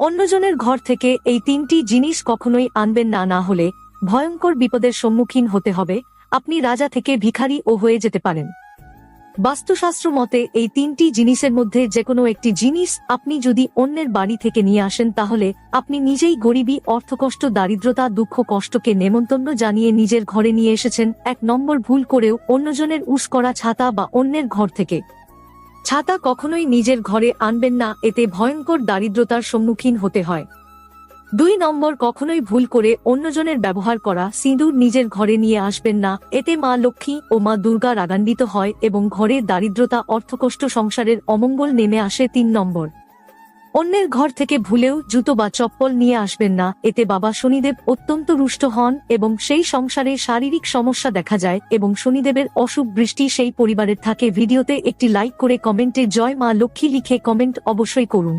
অন্যজনের ঘর থেকে এই তিনটি জিনিস কখনোই আনবেন না, না হলে ভয়ঙ্কর বিপদের সম্মুখীন হতে হবে। আপনি রাজা থেকে ভিখারি ও হয়ে যেতে পারেন। বাস্তুশাস্ত্র মতে এই তিনটি জিনিসের মধ্যে যেকোনো একটি জিনিস আপনি যদি অন্যের বাড়ি থেকে নিয়ে আসেন তাহলে আপনি নিজেই গরিবী, অর্থকষ্ট, দারিদ্রতা, দুঃখ, কষ্টকে নেমন্তন্ন জানিয়ে নিজের ঘরে নিয়ে এসেছেন। 1 নম্বর, ভুল করেও অন্যজনের উস করা ছাতা বা অন্যের ঘর থেকে ছাতা কখনোই নিজের ঘরে আনবেন না, এতে ভয়ঙ্কর দারিদ্রতার সম্মুখীন হতে হয়। 2 নম্বর, কখনোই ভুল করে অন্যজনের ব্যবহার করা সিঁদুর নিজের ঘরে নিয়ে আসবেন না, এতে মা লক্ষ্মী ও মা দুর্গা রাগান্বিত হয় এবং ঘরে দারিদ্রতা, অর্থকষ্ট, সংসারের অমঙ্গল নেমে আসে। 3 নম্বর, অন্যের ঘর থেকে ভুলেও জুতো বা চপ্পল নিয়ে আসবেন না, এতে বাবা শনিদেব অত্যন্ত রুষ্ট হন এবং সেই সংসারে শারীরিক সমস্যা দেখা যায় এবং শনিদেবের অশুভ দৃষ্টি সেই পরিবারের থাকে। ভিডিওতে একটি লাইক করে কমেন্টে জয় মা লক্ষ্মী লিখে কমেন্ট অবশ্যই করুন।